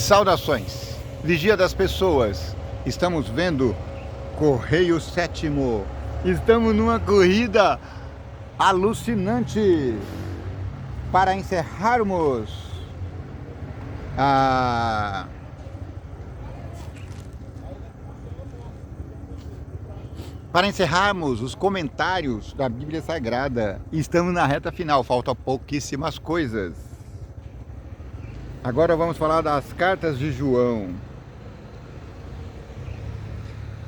Saudações, Vigia das Pessoas. Estamos vendo Correio Sétimo. Estamos numa corrida alucinante para encerrarmos os comentários da Bíblia Sagrada. Estamos na reta final, faltam pouquíssimas coisas. Agora vamos falar das cartas de João.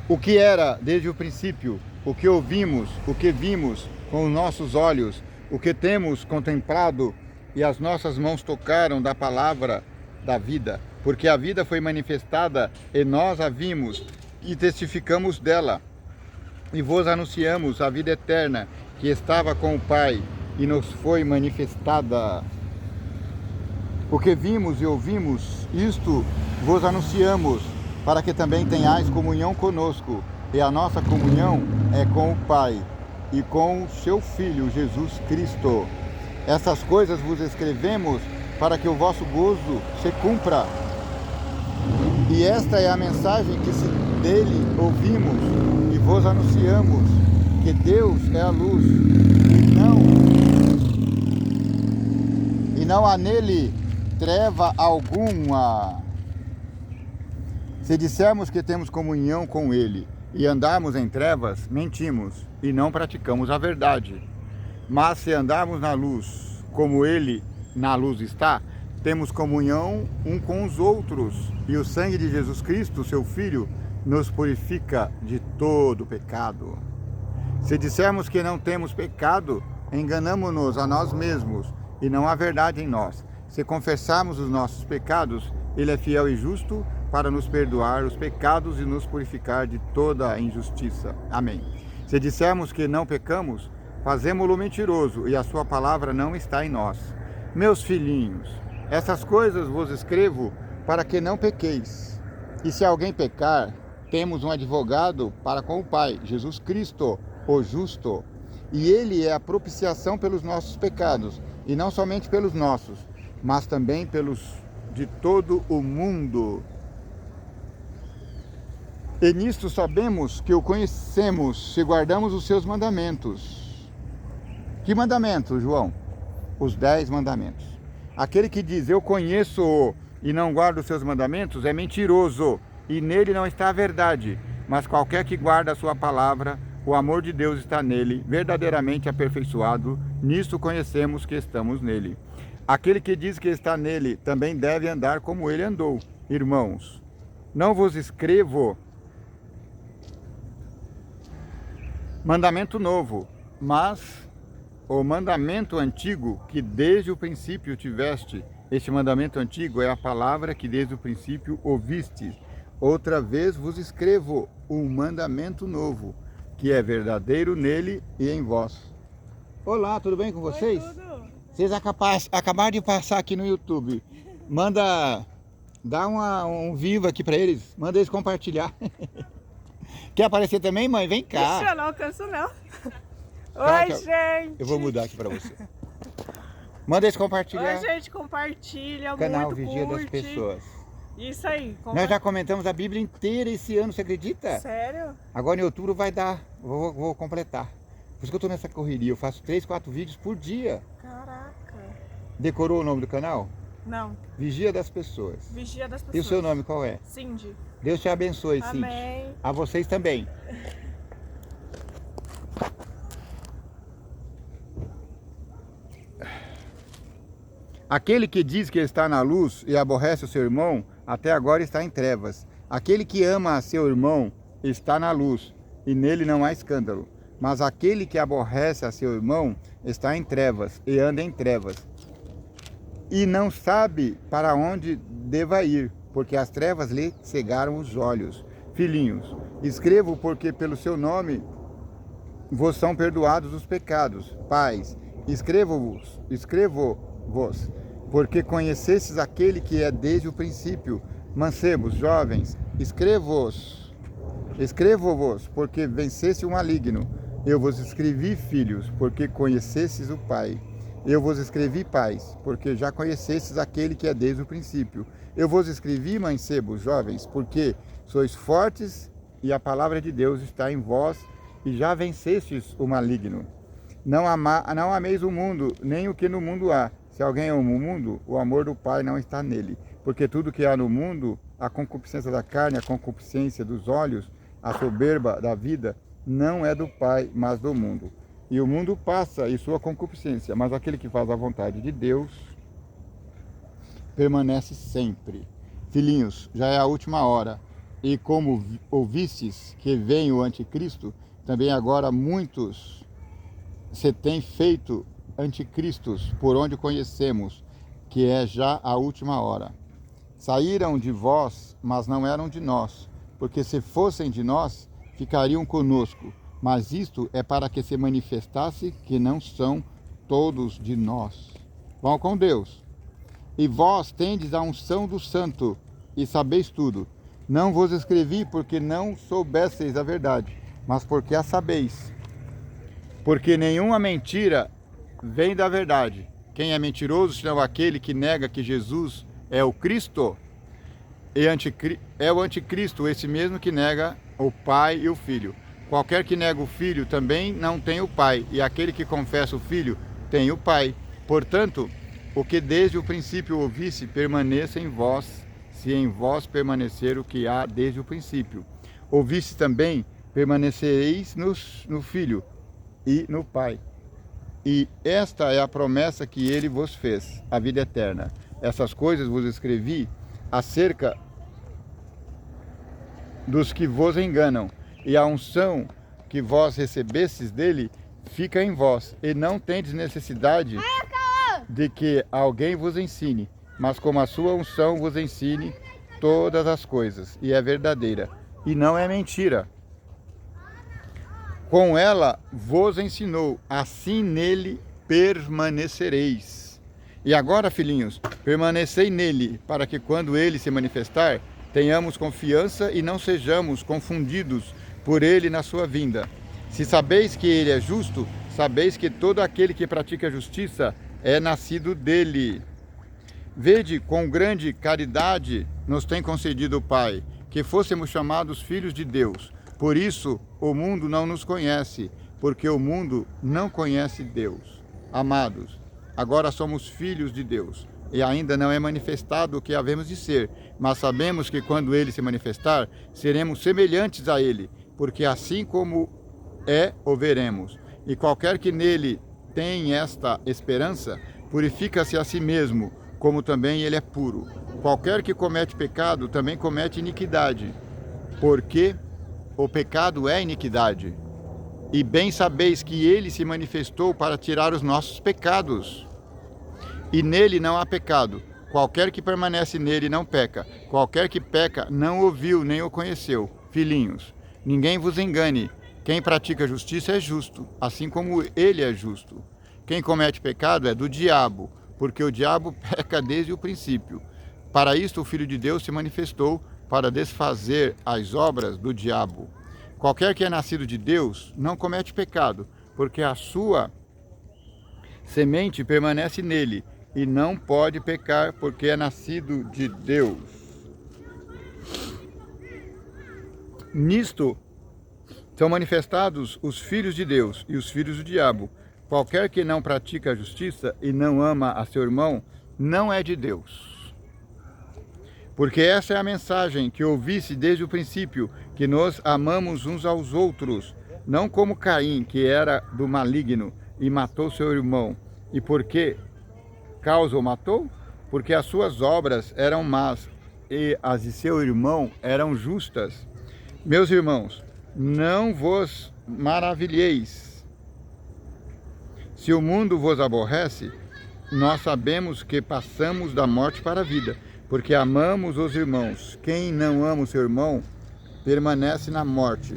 O que era desde o princípio, o que ouvimos, o que vimos com os nossos olhos, o que temos contemplado e as nossas mãos tocaram da palavra da vida, porque a vida foi manifestada e nós a vimos e testificamos dela. E vos anunciamos a vida eterna que estava com o Pai e nos foi manifestada. O que vimos e ouvimos, isto vos anunciamos, para que também tenhais comunhão conosco. E a nossa comunhão é com o Pai e com o seu Filho, Jesus Cristo. Essas coisas vos escrevemos para que o vosso gozo se cumpra. E esta é a mensagem que dele ouvimos e vos anunciamos, que Deus é a luz, e não há nele treva alguma. Se dissermos que temos comunhão com ele e andarmos em trevas, mentimos e não praticamos a verdade. Mas se andarmos na luz, como ele na luz está, temos comunhão um com os outros, e o sangue de Jesus Cristo, seu Filho, nos purifica de todo pecado. Se dissermos que não temos pecado, enganamo-nos a nós mesmos e não há verdade em nós. Se confessarmos os nossos pecados, ele é fiel e justo para nos perdoar os pecados e nos purificar de toda injustiça. Amém. Se dissermos que não pecamos, fazemo-lo mentiroso e a sua palavra não está em nós. Meus filhinhos, essas coisas vos escrevo para que não pequeis. E se alguém pecar, temos um advogado para com o Pai, Jesus Cristo, o justo. E ele é a propiciação pelos nossos pecados, e não somente pelos nossos, mas também pelos de todo o mundo. E nisto sabemos que o conhecemos, se guardamos os seus mandamentos. Que mandamentos, João? Os 10 mandamentos. Aquele que diz, eu conheço-o e não guarda os seus mandamentos, é mentiroso, e nele não está a verdade. Mas qualquer que guarda a sua palavra, o amor de Deus está nele, verdadeiramente aperfeiçoado. Nisto conhecemos que estamos nele. Aquele que diz que está nele também deve andar como ele andou. Irmãos, não vos escrevo mandamento novo, mas o mandamento antigo que desde o princípio tiveste. Este mandamento antigo é a palavra que desde o princípio ouvistes. Outra vez vos escrevo um mandamento novo, que é verdadeiro nele e em vós. Olá, tudo bem com vocês? Oi, tudo. Vocês acabaram de passar aqui no YouTube. Dá um vivo aqui para eles. Manda eles compartilhar. Quer aparecer também, mãe? Vem cá. Ixi, eu não canso não. Tá, Oi, gente. Eu vou mudar aqui para você. Manda eles compartilhar. Oi, gente, compartilha, O canal muito, Vigia das curte. Pessoas. Isso aí. Nós já comentamos a Bíblia inteira esse ano, você acredita? Sério? Agora em outubro vai dar, vou completar. Por isso que eu tô nessa correria, eu faço 3, 4 vídeos por dia. Caraca. Decorou o nome do canal? Não. Vigia das Pessoas. Vigia das Pessoas. E o seu nome qual é? Cindy. Deus te abençoe, Cindy. Amém. A vocês também. Aquele que diz que está na luz e aborrece o seu irmão, até agora está em trevas. Aquele que ama a seu irmão está na luz, e nele não há escândalo. Mas aquele que aborrece a seu irmão está em trevas, e anda em trevas. E não sabe para onde deva ir, porque as trevas lhe cegaram os olhos. Filhinhos, escrevo porque pelo seu nome vos são perdoados os pecados. Pais, escrevo-vos, porque conhecestes aquele que é desde o princípio. Mancebos, jovens, escrevo-vos, porque venceste o maligno. Eu vos escrevi, filhos, porque conhecestes o Pai. Eu vos escrevi paz, porque já conhecestes aquele que é desde o princípio. Eu vos escrevi, mancebos, jovens, porque sois fortes e a palavra de Deus está em vós e já vencestes o maligno. Não ameis o mundo, nem o que no mundo há. Se alguém ama o mundo, o amor do Pai não está nele. Porque tudo que há no mundo, a concupiscência da carne, a concupiscência dos olhos, a soberba da vida, não é do Pai, mas do mundo. E o mundo passa e sua concupiscência, mas aquele que faz a vontade de Deus permanece sempre. Filhinhos, já é a última hora. E como ouvistes que vem o anticristo, também agora muitos se têm feito anticristos, por onde conhecemos que é já a última hora. Saíram de vós, mas não eram de nós, porque se fossem de nós, ficariam conosco. Mas isto é para que se manifestasse que não são todos de nós. Vão com Deus. E vós tendes a unção do Santo, e sabeis tudo. Não vos escrevi porque não soubesseis a verdade, mas porque a sabeis. Porque nenhuma mentira vem da verdade. Quem é mentiroso, senão aquele que nega que Jesus é o Cristo? É o anticristo, esse mesmo que nega o Pai e o Filho. Qualquer que nega o Filho também não tem o Pai, e aquele que confessa o Filho tem o Pai. Portanto, o que desde o princípio ouvisse permaneça em vós, se em vós permanecer o que há desde o princípio. Ouvisse também, permanecereis no Filho e no Pai. E esta é a promessa que ele vos fez, a vida eterna. Essas coisas vos escrevi acerca dos que vos enganam. E a unção que vós recebestes dele fica em vós, e não tendes necessidade de que alguém vos ensine, mas como a sua unção vos ensine todas as coisas, e é verdadeira, e não é mentira. Com ela vos ensinou, assim nele permanecereis. E agora, filhinhos, permanecei nele, para que quando ele se manifestar, tenhamos confiança e não sejamos confundidos por ele na sua vinda. Se sabeis que ele é justo, sabeis que todo aquele que pratica justiça é nascido dele. Vede quão grande caridade nos tem concedido o Pai, que fôssemos chamados filhos de Deus. Por isso o mundo não nos conhece, porque o mundo não conhece Deus. Amados, agora somos filhos de Deus, e ainda não é manifestado o que havemos de ser, mas sabemos que quando ele se manifestar, seremos semelhantes a ele, porque assim como é, o veremos. E qualquer que nele tem esta esperança, purifica-se a si mesmo, como também ele é puro. Qualquer que comete pecado, também comete iniquidade, porque o pecado é iniquidade. E bem sabeis que ele se manifestou para tirar os nossos pecados. E nele não há pecado. Qualquer que permanece nele não peca. Qualquer que peca não o viu nem o conheceu. Filhinhos, ninguém vos engane. Quem pratica justiça é justo, assim como ele é justo. Quem comete pecado é do diabo, porque o diabo peca desde o princípio. Para isto o Filho de Deus se manifestou, para desfazer as obras do diabo. Qualquer que é nascido de Deus não comete pecado, porque a sua semente permanece nele, e não pode pecar, porque é nascido de Deus. Nisto são manifestados os filhos de Deus e os filhos do diabo. Qualquer que não pratica a justiça e não ama a seu irmão, não é de Deus. Porque essa é a mensagem que ouvisse desde o princípio, que nós amamos uns aos outros, não como Caim, que era do maligno e matou seu irmão. E por que causa o matou? Porque as suas obras eram más e as de seu irmão eram justas. Meus irmãos, não vos maravilheis. Se o mundo vos aborrece, nós sabemos que passamos da morte para a vida, porque amamos os irmãos. Quem não ama o seu irmão, permanece na morte.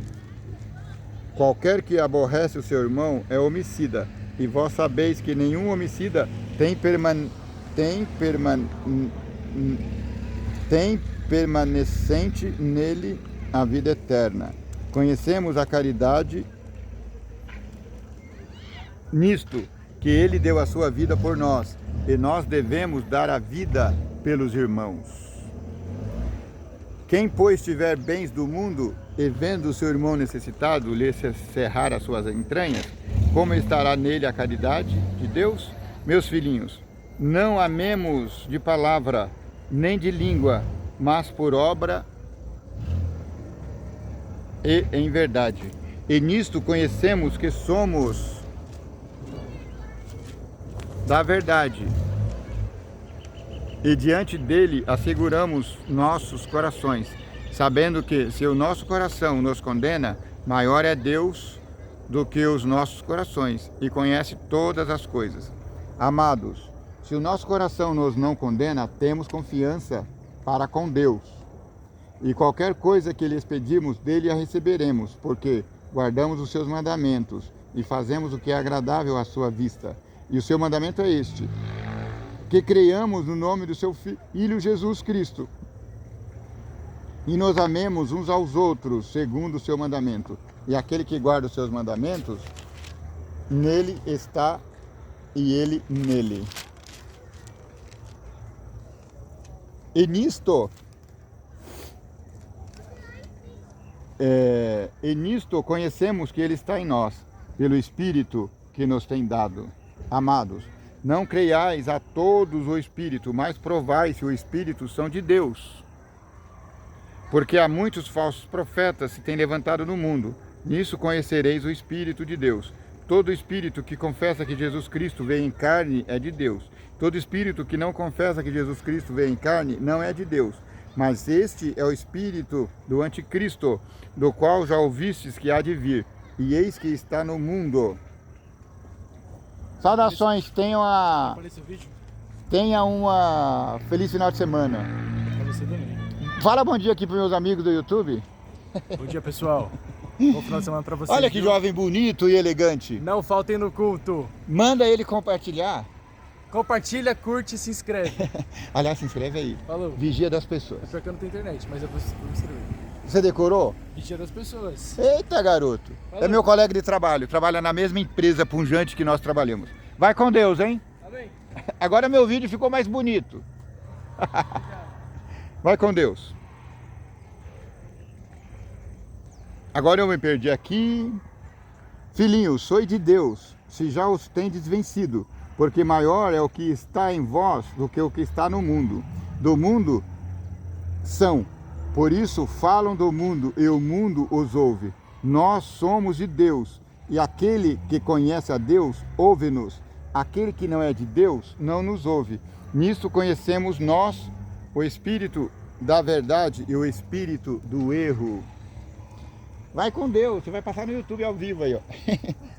Qualquer que aborrece o seu irmão é homicida, e vós sabeis que nenhum homicida tem permanecente nele a vida eterna. Conhecemos a caridade nisto, que ele deu a sua vida por nós, e nós devemos dar a vida pelos irmãos. Quem, pois, tiver bens do mundo, e vendo o seu irmão necessitado lhe cerrar as suas entranhas, como estará nele a caridade de Deus? Meus filhinhos, não amemos de palavra, nem de língua, mas por obra e em verdade. E nisto conhecemos que somos da verdade, e diante dele asseguramos nossos corações, sabendo que se o nosso coração nos condena, maior é Deus do que os nossos corações, e conhece todas as coisas. Amados, se o nosso coração nos não condena, temos confiança para com Deus, e qualquer coisa que lhes pedimos, dele a receberemos, porque guardamos os seus mandamentos e fazemos o que é agradável à sua vista. E o seu mandamento é este: que creiamos no nome do seu Filho Jesus Cristo e nos amemos uns aos outros, segundo o seu mandamento. E aquele que guarda os seus mandamentos, nele está e ele nele. E nisto conhecemos que ele está em nós, pelo Espírito que nos tem dado. Amados, não creiais a todos o Espírito, mas provai se o Espírito são de Deus. Porque há muitos falsos profetas se têm levantado no mundo. Nisso conhecereis o Espírito de Deus. Todo espírito que confessa que Jesus Cristo veio em carne é de Deus. Todo espírito que não confessa que Jesus Cristo veio em carne não é de Deus. Mas este é o espírito do anticristo, do qual já ouvistes que há de vir, e eis que está no mundo. Saudações, tenha uma feliz final de semana. Pra você também. Fala bom dia aqui para meus amigos do YouTube. Bom dia, pessoal. Bom final de semana pra vocês. Olha que jovem bonito e elegante. Não faltem no culto. Manda ele compartilhar. Compartilha, curte e se inscreve. Aliás, se inscreve aí. Falou. Vigia das É pessoas. porque eu não tenho internet, mas eu vou escrever. Você decorou? Vigia das pessoas. Eita, garoto. Falou. É meu colega de trabalho. Trabalha na mesma empresa punjante que nós trabalhamos. Vai com Deus, hein? Amém. Agora meu vídeo ficou mais bonito. Vai com Deus. Agora eu me perdi aqui. Filhinhos, sois de Deus, se já os tendes vencido, porque maior é o que está em vós do que o que está no mundo. Do mundo são, por isso falam do mundo e o mundo os ouve. Nós somos de Deus, e aquele que conhece a Deus ouve-nos. Aquele que não é de Deus não nos ouve. Nisto conhecemos nós o espírito da verdade e o espírito do erro. Vai com Deus, você vai passar no YouTube ao vivo aí, ó.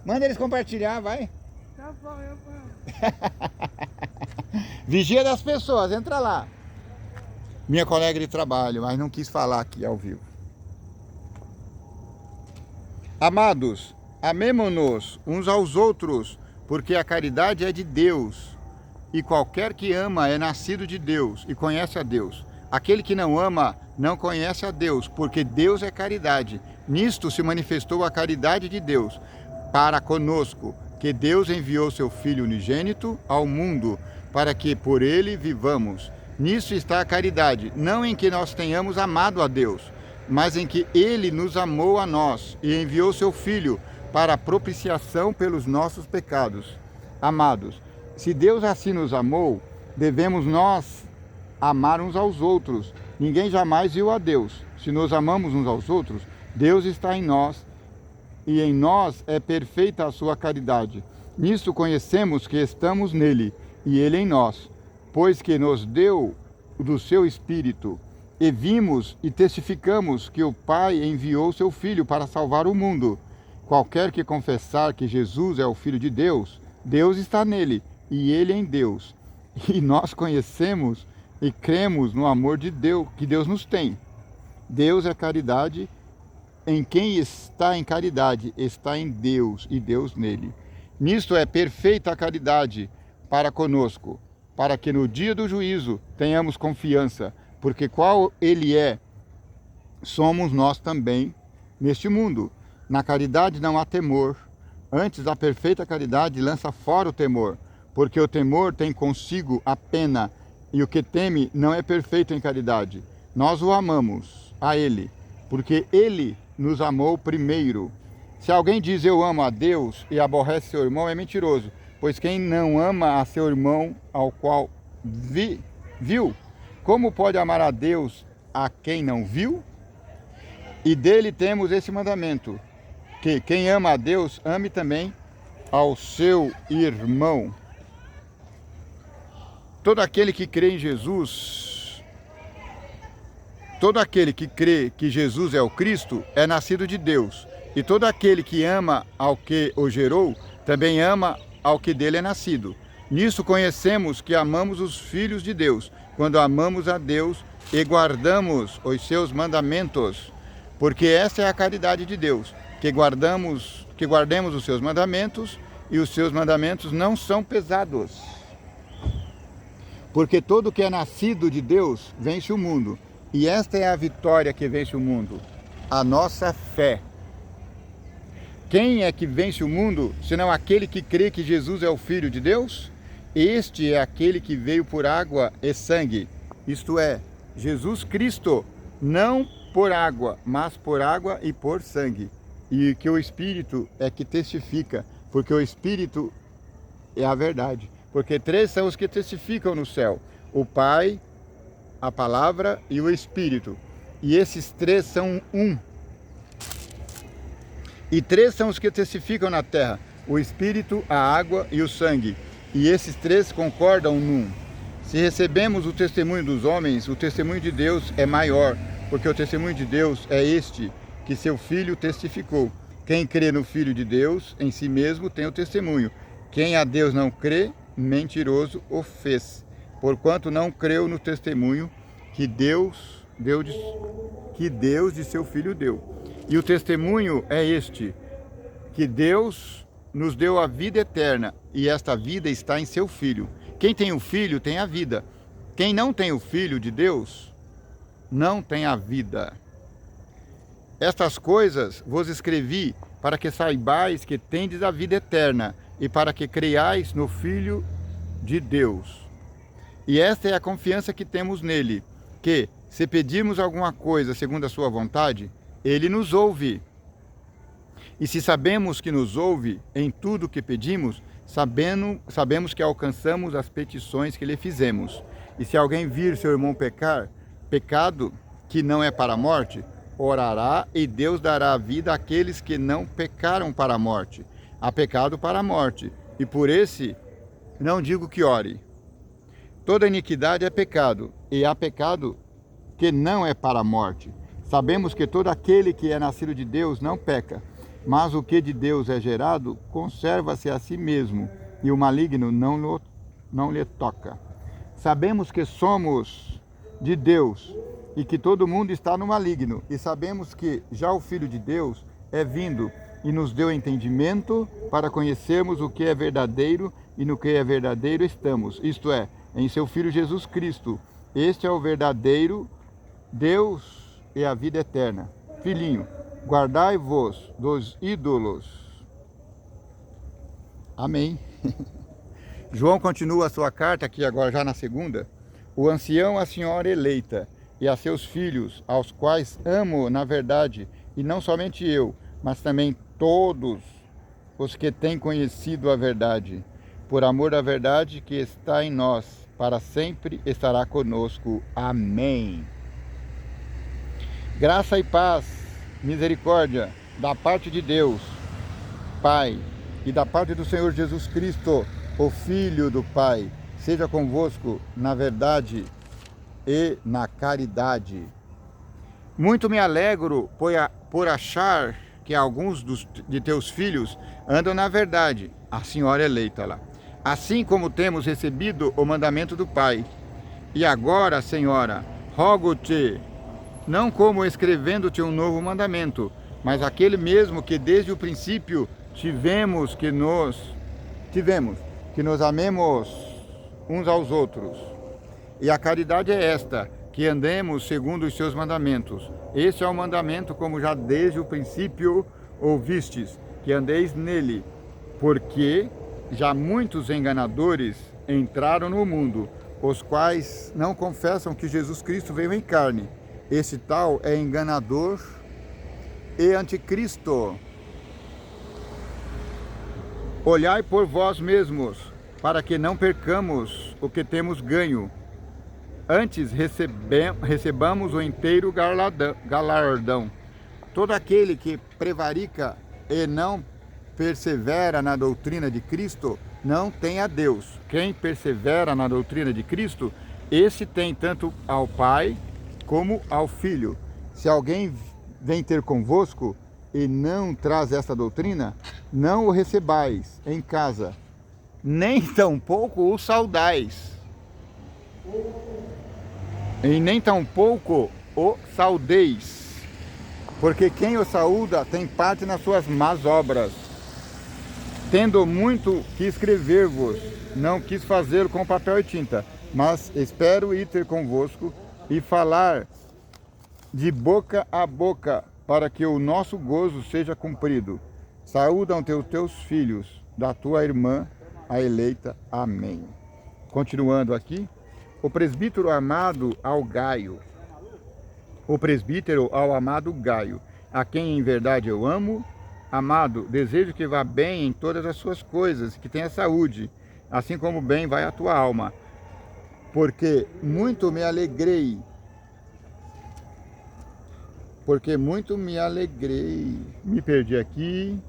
Manda eles compartilhar, vai. Tá bom, eu vou. Vigia das pessoas, entra lá. Minha colega de trabalho, mas não quis falar aqui ao vivo. Amados, amemo-nos uns aos outros, porque a caridade é de Deus. E qualquer que ama é nascido de Deus e conhece a Deus. Aquele que não ama não conhece a Deus, porque Deus é caridade. Nisto se manifestou a caridade de Deus para conosco, que Deus enviou seu Filho unigênito ao mundo, para que por ele vivamos. Nisso está a caridade, não em que nós tenhamos amado a Deus, mas em que ele nos amou a nós e enviou seu Filho para a propiciação pelos nossos pecados. Amados, se Deus assim nos amou, devemos nós amar uns aos outros. Ninguém jamais viu a Deus. Se nos amamos uns aos outros, Deus está em nós e em nós é perfeita a sua caridade. Nisto conhecemos que estamos nele e ele em nós, pois que nos deu do seu Espírito. E vimos e testificamos que o Pai enviou seu Filho para salvar o mundo. Qualquer que confessar que Jesus é o Filho de Deus, Deus está nele e ele em Deus. E nós conhecemos e cremos no amor de Deus que Deus nos tem. Deus é caridade. Em quem está em caridade, está em Deus e Deus nele. Nisto é perfeita a caridade para conosco, para que no dia do juízo tenhamos confiança, porque qual ele é, somos nós também neste mundo. Na caridade não há temor, Antes, a perfeita caridade lança fora o temor, porque o temor tem consigo a pena, e o que teme não é perfeito em caridade. Nós o amamos, a Ele, porque Ele nos amou primeiro. Se alguém diz eu amo a Deus e aborrece seu irmão, é mentiroso, pois quem não ama a seu irmão ao qual viu, como pode amar a Deus a quem não viu? E dele temos esse mandamento, que quem ama a Deus, ame também ao seu irmão. Todo aquele que crê em Jesus, todo aquele que crê que Jesus é o Cristo, é nascido de Deus. E todo aquele que ama ao que o gerou, também ama ao que dele é nascido. Nisso conhecemos que amamos os filhos de Deus, quando amamos a Deus e guardamos os seus mandamentos. Porque essa é a caridade de Deus, que guardemos os seus mandamentos, e os seus mandamentos não são pesados. Porque todo que é nascido de Deus vence o mundo, e esta é a vitória que vence o mundo, a nossa fé. Quem é que vence o mundo, senão aquele que crê que Jesus é o Filho de Deus? Este é aquele que veio por água e sangue, isto é, Jesus Cristo, não por água, mas por água e por sangue. E que o Espírito é que testifica, porque o Espírito é a verdade. Porque três são os que testificam no céu: o Pai, a Palavra e o Espírito. E esses três são um. E três são os que testificam na terra: o Espírito, a água e o sangue. E esses três concordam num. Se recebemos o testemunho dos homens, o testemunho de Deus é maior, porque o testemunho de Deus é este, que seu Filho testificou. Quem crê no Filho de Deus, em si mesmo tem o testemunho. Quem a Deus não crê, mentiroso o fez, porquanto não creu no testemunho que Deus de seu Filho deu. E o testemunho é este, que Deus nos deu a vida eterna, e esta vida está em seu Filho. Quem tem o Filho tem a vida. Quem não tem o Filho de Deus não tem a vida. Estas coisas vos escrevi para que saibais que tendes a vida eterna e para que creiais no Filho de Deus. E esta é a confiança que temos nele, que, se pedirmos alguma coisa segundo a sua vontade, ele nos ouve. E se sabemos que nos ouve em tudo o que pedimos, sabemos que alcançamos as petições que lhe fizemos. E se alguém vir seu irmão pecado que não é para a morte, orará e Deus dará a vida àqueles que não pecaram para a morte. Há pecado para a morte, e por esse não digo que ore. Toda iniquidade é pecado, e há pecado que não é para a morte. Sabemos que todo aquele que é nascido de Deus não peca, mas o que de Deus é gerado conserva-se a si mesmo, e o maligno não lhe toca. Sabemos que somos de Deus, e que todo mundo está no maligno, e sabemos que já o Filho de Deus é vindo, e nos deu entendimento para conhecermos o que é verdadeiro, e no que é verdadeiro estamos, isto é, em seu Filho Jesus Cristo. Este é o verdadeiro Deus e a vida eterna. Filhinho, guardai-vos dos ídolos. Amém. João continua a sua carta, aqui agora já na segunda. O ancião, a senhora eleita, e a seus filhos, aos quais amo na verdade, e não somente eu, mas também todos os que têm conhecido a verdade, por amor da verdade que está em nós, para sempre estará conosco. Amém. Graça e paz, misericórdia, da parte de Deus, Pai, e da parte do Senhor Jesus Cristo, o Filho do Pai, seja convosco na verdade e na caridade. Muito me alegro por achar que alguns de teus filhos andam na verdade, a senhora eleita lá, assim como temos recebido o mandamento do Pai. E agora, Senhora, rogo-te, não como escrevendo-te um novo mandamento, mas aquele mesmo que desde o princípio tivemos que nos amemos uns aos outros. E a caridade é esta, que andemos segundo os seus mandamentos. Este é o mandamento, como já desde o princípio ouvistes, que andeis nele, porque já muitos enganadores entraram no mundo, os quais não confessam que Jesus Cristo veio em carne. Esse tal é enganador e anticristo. Olhai por vós mesmos, para que não percamos o que temos ganho. Antes recebamos o inteiro galardão. Todo aquele que prevarica e não persevera na doutrina de Cristo, não tem a Deus. Quem persevera na doutrina de Cristo, esse tem tanto ao Pai como ao Filho. Se alguém vem ter convosco e não traz esta doutrina, não o recebais em casa, nem tampouco o saudais. E nem tampouco o saudeis, porque quem o saúda tem parte nas suas más obras. Tendo muito que escrever-vos, não quis fazê-lo com papel e tinta, mas espero ir ter convosco e falar de boca a boca, para que o nosso gozo seja cumprido. Saúdam teus filhos, da tua irmã, a eleita. Amém. Continuando aqui, o presbítero amado ao Gaio. O presbítero ao amado Gaio, a quem em verdade eu amo. Amado, desejo que vá bem em todas as suas coisas, que tenha saúde, assim como bem vai a tua alma. Porque muito me alegrei. Me perdi aqui.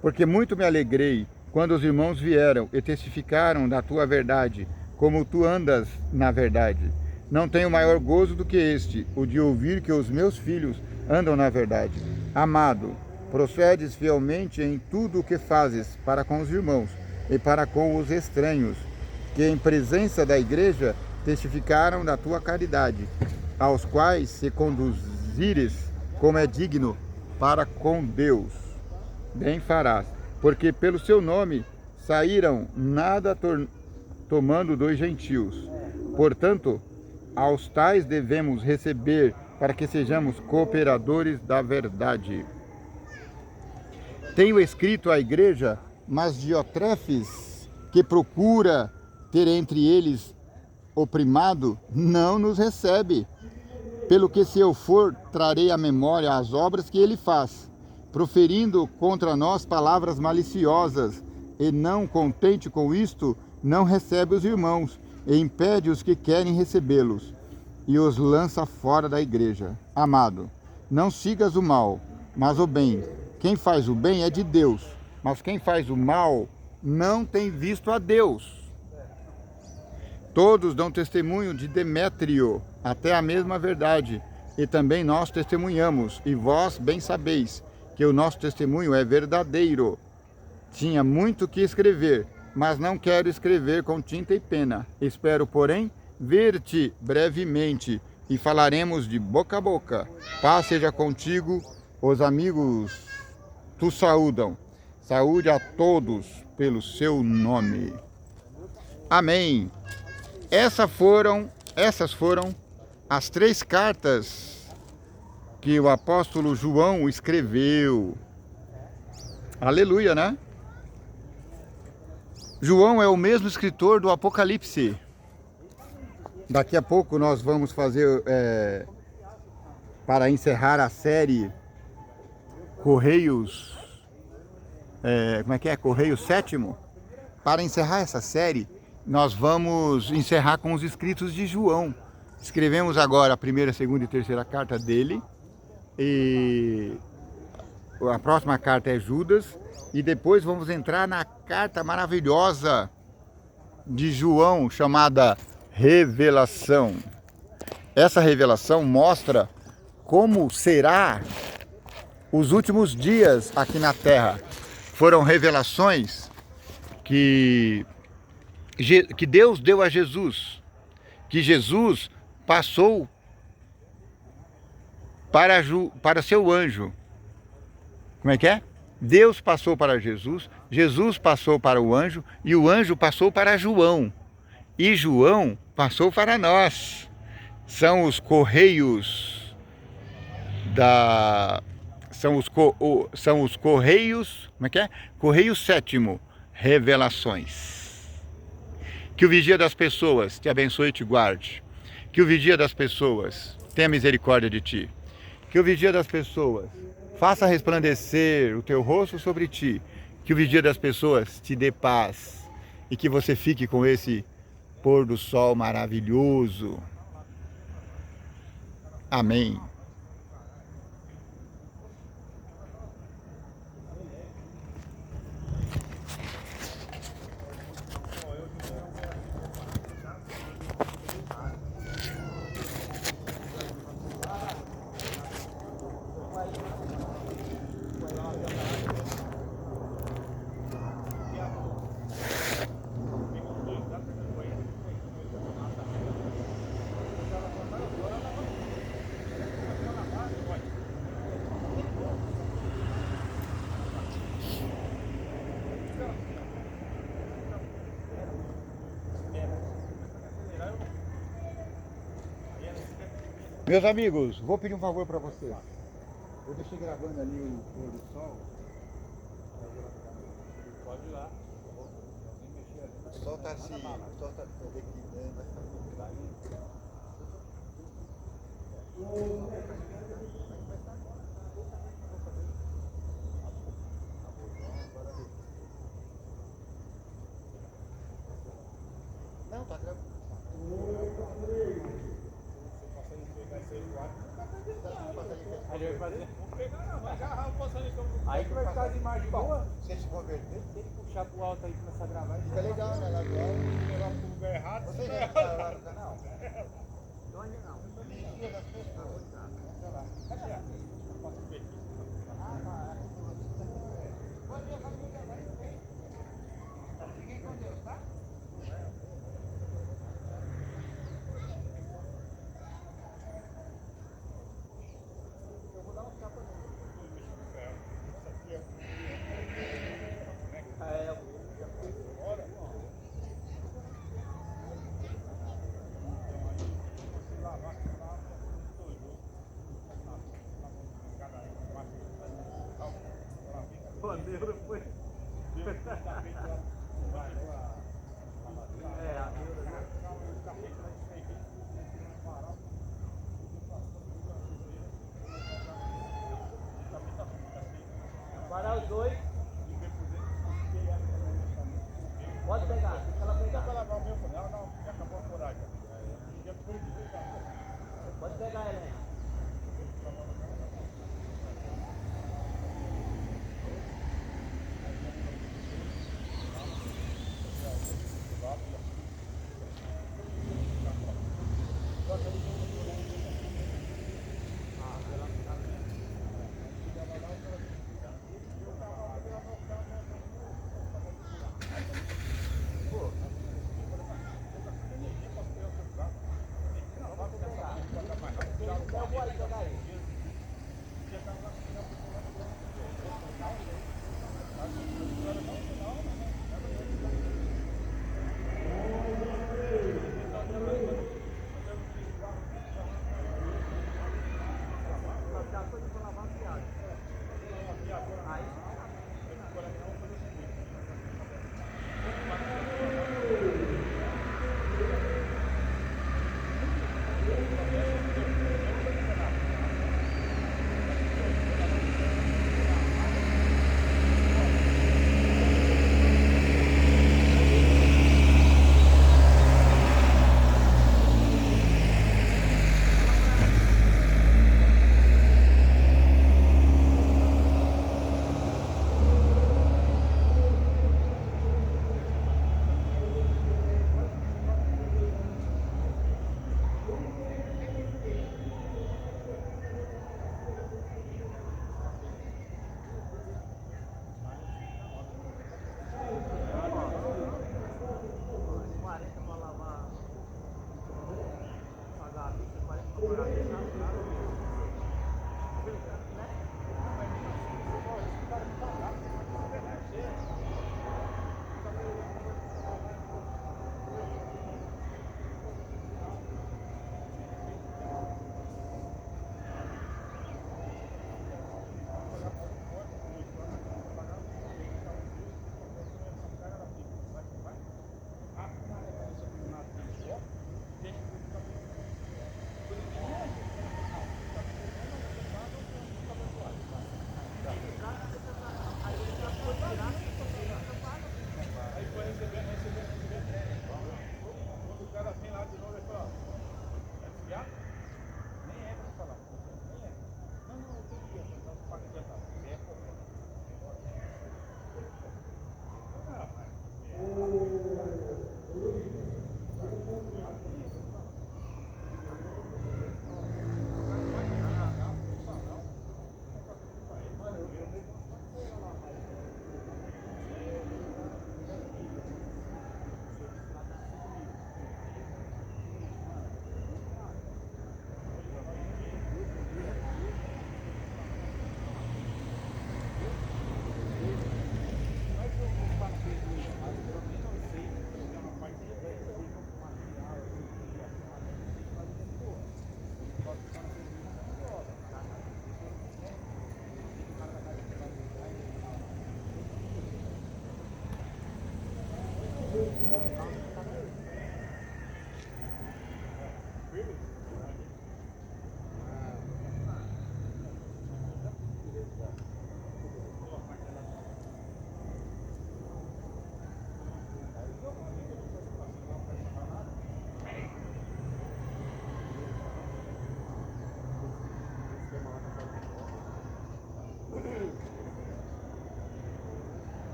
Porque muito me alegrei quando os irmãos vieram e testificaram da tua verdade, como tu andas na verdade. Não tenho maior gozo do que este, o de ouvir que os meus filhos andam na verdade. Amado, procedes fielmente em tudo o que fazes para com os irmãos e para com os estranhos, que em presença da igreja testificaram da tua caridade, aos quais se conduzires como é digno para com Deus. Bem farás, porque pelo seu nome saíram nada tomando dos gentios. Portanto, aos tais devemos receber, para que sejamos cooperadores da verdade. Tenho escrito à igreja, mas Diotrefes, que procura ter entre eles o primado, não nos recebe. Pelo que se eu for, trarei à memória as obras que ele faz, proferindo contra nós palavras maliciosas, e não contente com isto, não recebe os irmãos, e impede os que querem recebê-los, e os lança fora da igreja. Amado, não sigas o mal, mas o bem. Quem faz o bem é de Deus, mas quem faz o mal não tem visto a Deus. Todos dão testemunho de Demétrio, até a mesma verdade, e também nós testemunhamos, e vós bem sabeis que o nosso testemunho é verdadeiro. Tinha muito que escrever, mas não quero escrever com tinta e pena. Espero, porém, ver-te brevemente, e falaremos de boca a boca. Paz seja contigo, os amigos tu saúdam. Saúde a todos pelo seu nome. Amém. Essas foram as 3 cartas que o apóstolo João escreveu. Aleluia, né? João é o mesmo escritor do Apocalipse. Daqui a pouco nós vamos fazer, para encerrar a série Correios, Correio Sétimo. Para encerrar essa série, nós vamos encerrar com os escritos de João. Escrevemos agora a primeira, segunda e terceira carta dele. E a próxima carta é Judas. E depois vamos entrar na carta maravilhosa de João, chamada Revelação. Essa revelação mostra como será os últimos dias aqui na Terra. Foram revelações que Deus deu a Jesus, que Jesus passou para seu anjo. Como é que é? Deus passou para Jesus, Jesus passou para o anjo, e o anjo passou para João, e João passou para nós. São os correios são os Correios, como é que é? Correio sétimo, revelações. Que o vigia das pessoas te abençoe e te guarde. Que o vigia das pessoas tenha misericórdia de ti. Que o vigia das pessoas faça resplandecer o teu rosto sobre ti. Que o vigia das pessoas te dê paz. E que você fique com esse pôr do sol maravilhoso. Amém. Meus amigos, vou pedir um favor para vocês. Eu deixei gravando ali o pôr do sol. Pode ir lá. O sol está assim, o sol está declinando, vai ficar um Não, tá gravando. Aí vai fazer. Aí que vai ficar as imagens boas. Se ele se converter, Se ele puxar pro alto aí e começar a gravar, fica legal, né? Lá agora. levar pro lugar errado. Você já está lá no canal? Não, ainda não. Bandeira foi. É, a neura, né? Parar os dois. Pode pegar, deixa ela pegar. Não, já acabou a coragem. Pode pegar, Helena.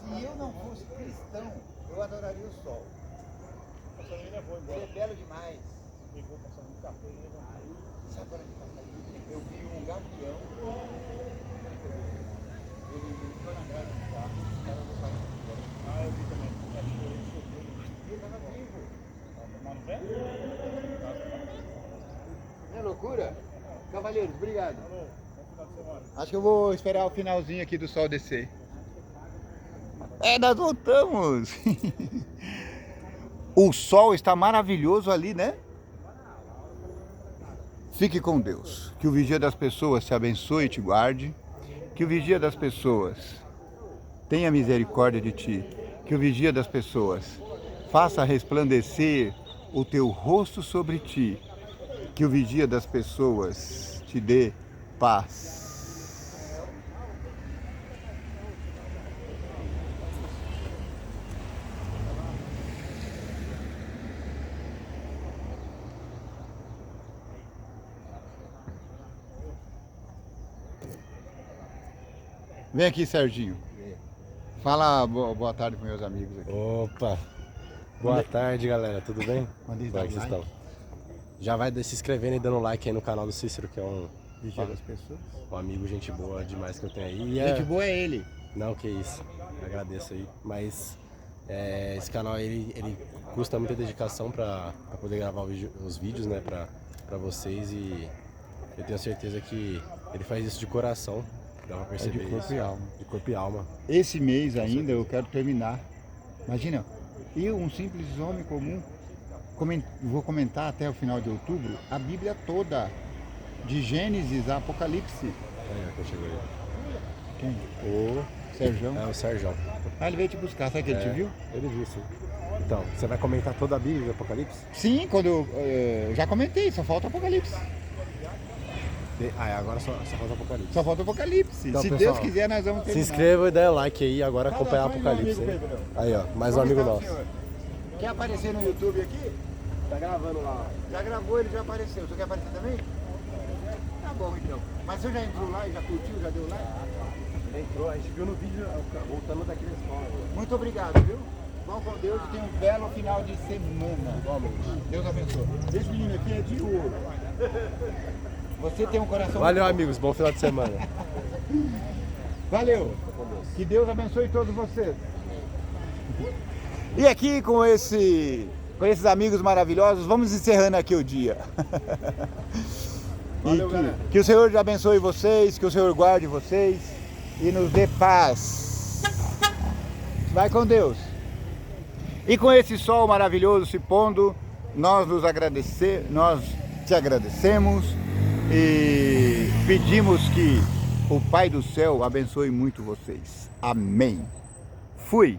Se eu não fosse cristão, eu adoraria o sol. Ele é belo demais. Sabe para onde passar? Eu vi um gavião. Ele entrou na grade do carro, os caras não saíram. Ah, eu vi também. Ele estava vivo. Não é loucura? Cavalheiros, obrigado. Acho que eu vou esperar o finalzinho aqui do sol descer. Nós voltamos! O sol está maravilhoso ali, né? Fique com Deus. Que o vigia das pessoas te abençoe e te guarde. Que o vigia das pessoas tenha misericórdia de ti. Que o vigia das pessoas faça resplandecer o teu rosto sobre ti. Que o vigia das pessoas te dê paz. Vem aqui, Serginho. Fala boa tarde para meus amigos aqui. Opa! Boa tarde, galera. Tudo bem? Como é que vocês estão? Já vai se inscrevendo e dando like aí no canal do Cícero, que é um amigo, gente boa demais que eu tenho aí. Gente boa é ele. Não, que isso. Agradeço aí. Mas esse canal ele custa muita dedicação para poder gravar os vídeos, né, para vocês, e eu tenho certeza que ele faz isso de coração. Dá pra perceber de corpo e alma. De corpo e alma. Esse mês ainda eu quero terminar. Imagina, eu, um simples homem comum, vou comentar até o final de outubro a Bíblia toda, de Gênesis a Apocalipse. Aí, ó, quem chegou aí. Quem? O Serjão. É o Sérgio. Ah, ele veio te buscar, sabe que ele te viu? Ele viu, sim. Então, você vai comentar toda a Bíblia do Apocalipse? Sim, quando eu já comentei, só falta Apocalipse. Agora só falta o Apocalipse. Só falta Apocalipse. Então, Se pessoal, Deus quiser, nós vamos Se terminar. inscreva e dê like aí, agora acompanhar o Fala, fala, Apocalipse. meu Hein? amigo Pedro. Aí, ó, mais um Como amigo está o nosso. senhor? Quer aparecer no YouTube aqui? Tá gravando lá. Já gravou, ele já apareceu. Você quer aparecer também? Tá bom, então. Mas você já entrou lá e já curtiu, já deu like? Ele entrou, a gente viu no vídeo voltando daquele escola. Muito obrigado, viu? Vão com Deus e tenha um belo final de semana. Igualmente. Deus abençoe. Esse menino aqui é de ouro. Você tem um coração... Valeu, amigos. Bom final de semana. Valeu. Que Deus abençoe todos vocês. E aqui com esses amigos maravilhosos, vamos encerrando aqui o dia. Valeu, galera. Que o Senhor abençoe vocês, que o Senhor guarde vocês e nos dê paz. Vai com Deus. E com esse sol maravilhoso se pondo, nós te agradecemos e pedimos que o Pai do Céu abençoe muito vocês. Amém. Fui.